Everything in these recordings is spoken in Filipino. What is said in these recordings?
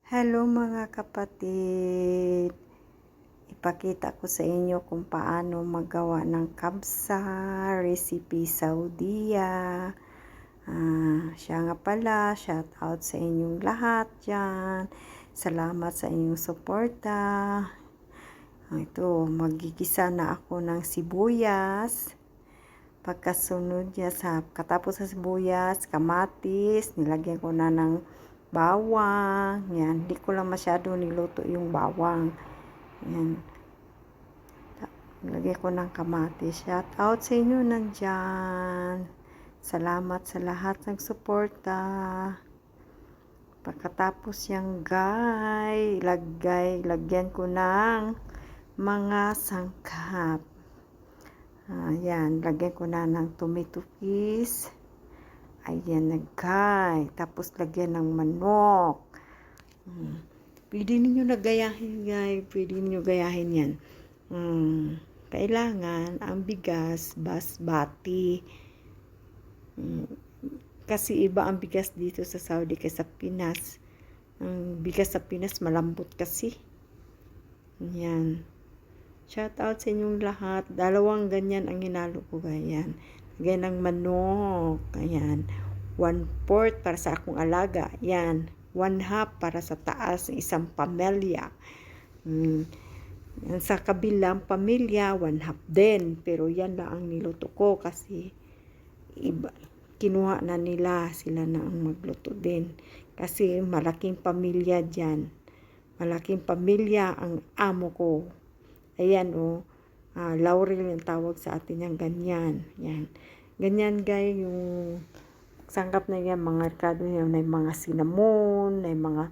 Hello mga kapatid, ipakita ko sa inyo kung paano magawa ng kabsa, recipe Saudia. Siya nga pala, shout out sa inyong lahat dyan. Salamat sa inyong suporta. Ito, magigisa na ako ng sibuyas. Pagkasunod niya katapos sa sibuyas, kamatis, nilagyan ko na ng bawang. Yan, hindi ko lang masyado niluto yung bawang. Yan. Nilagyan ko ng kamatis. Shout out sa inyo nandyan. Salamat sa lahat ng suporta. Pagkatapos yung lagyan ko ng mga sangkap. Ayan, lagyan ko na ng tomato paste. Ayan na guys. Tapos lagyan ng manok. Pwede ninyo nagayahin guys. Pwede ninyo gayahin yan. Kailangan ang bigas basmati. Kasi iba ang bigas dito sa Saudi kaysa Pinas. Ang bigas sa Pinas malambot kasi. Ayan. Shout out sa inyong lahat. 2 ganyan ang hinalo ko guys. Ayan. Lagyan ng manok. Ayan. 1/4 para sa akong alaga. Yan. 1/2 para sa taas ng isang pamilya. Sa kabilang pamilya, 1/2 din. Pero yan lang ang niluto ko kasi iba, kinuha na nila. Sila na ang magluto din. Kasi malaking pamilya dyan. Malaking pamilya ang amo ko. Ayan Laurel yung tawag sa atin yung ganyan. Yan. Ganyan guys yung sangkap na yan, mga rekado yan, may mga cinnamon, may mga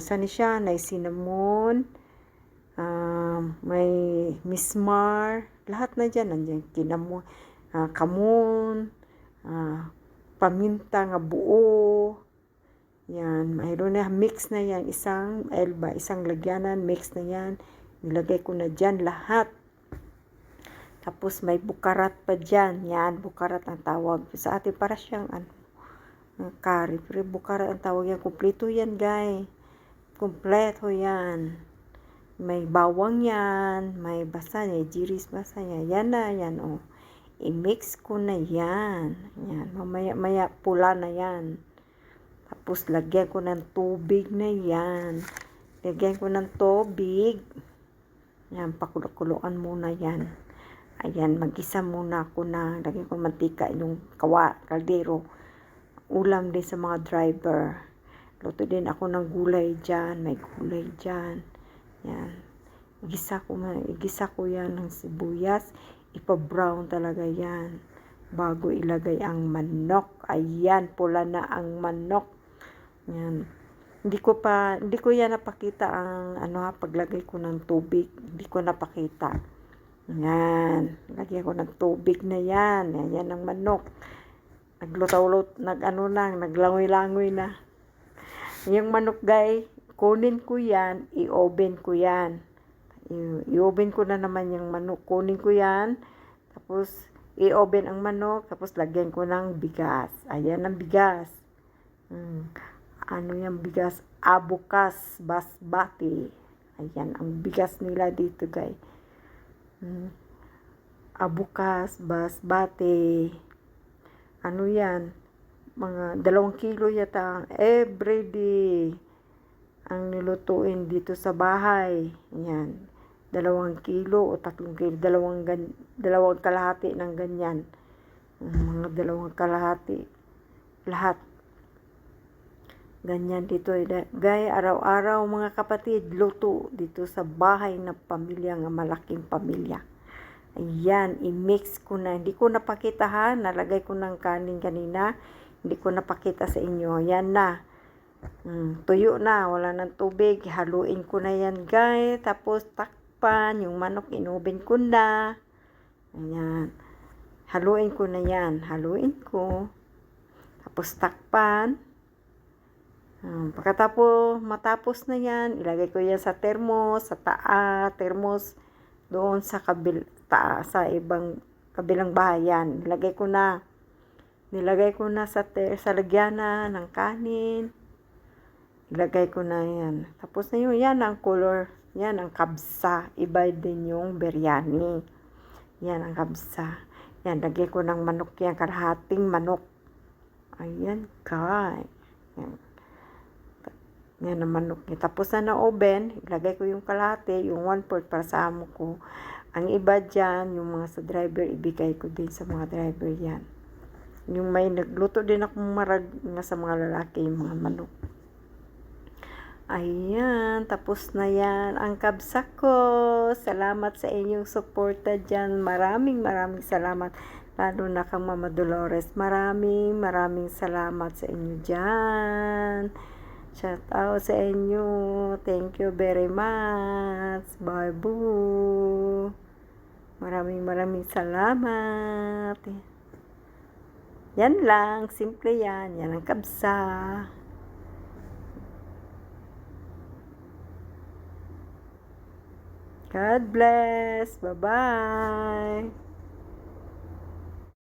saan siya, may cinnamon, may mismar, lahat na dyan, nandiyan, kinamon, kamon, paminta nga buo, yan, mayroon na, mix na yan, isang lagyanan, mix na yan, nilagay ko na dyan lahat. Tapos may bukarat pa dyan. Yan, bukarat ang tawag. Sa atin para siyang curry. Pero bukarat ang tawag yan. Kompleto yan, guys. Kompleto yan. May bawang yan. May basa niya. Jiris basa niya. Yan na, yan I-mix ko na yan. Yan. Mamaya pula na yan. Tapos lagyan ko ng tubig na yan. Lagyan ko ng tubig. Yan, pakuluan muna yan. Ayan, mag-isa muna ako na lagyan ko mantika yung kaldero. Ulam din sa mga driver. Luto din ako ng gulay dyan. May gulay dyan. Yan. Igisa ko yan ng sibuyas. Ipa-brown talaga yan. Bago ilagay ang manok. Ayan, pula na ang manok. Yan. Hindi ko yan napakita ang paglagay ko ng tubig. Hindi ko napakita. Yan. Lagyan ko ng tubig na yan. Yan ang manok. Naglangoy-langoy na. Yung manok guys, kunin ko yan, i-oven ko yan. I-oven ko na naman yung manok. Kunin ko yan. Tapos, i-oven ang manok. Tapos, lagyan ko ng bigas. Ayan ang bigas. Yung bigas? Abukas basmati. Ayan ang bigas nila dito guys. Abukas basmati. Yan? Mga 2 kilo yata everyday ang nilutuin dito sa bahay. Yan. 2 kilo o 3 kilo. 2 kalahati ng ganyan. Mga 2 kalahati. Lahat. Ganyan dito. Gaya araw-araw mga kapatid, luto dito sa bahay ng pamilya, nga malaking pamilya. Ayan, i-mix ko na. Hindi ko napakita ha. Nalagay ko ng kanin kanina. Hindi ko napakita sa inyo. Yan na. Tuyo na. Wala ng tubig. Haluin ko na yan guys. Tapos takpan. Yung manok inuben ko na. Ayan. Haluin ko na yan. Haluin ko. Tapos takpan. Matapos na yan, ilagay ko yan sa termos, sa termos doon sa kabilang bahayan. Nilagay ko na sa lagyanan ng kanin. Ilagay ko na yan. Tapos na yun, yan ang color. Yan ang kabsa. Iba din yung biryani. Yan ang kabsa. Yan, lagay ko ng manok yan. Kalahating manok. Ayan, guys. Yan. Yan ang manok niya. Tapos na oven, ilagay ko yung kalahati, yung 1/4 para sa amo ko. Ang iba dyan, yung mga sa driver, ibigay ko din sa mga driver yan. Yung may nagluto din akong marag nga sa mga lalaki, yung mga manok. Ayan, tapos na yan ang kabsa ko. Salamat sa inyong suporta dyan. Maraming salamat. Lalo na kang Mama Dolores. Maraming salamat sa inyo dyan. Shout out sa inyo. Thank you very much. Bye boo. Maraming salamat. Yan lang. Simple yan. Yan ang kabsa. God bless. Bye-bye.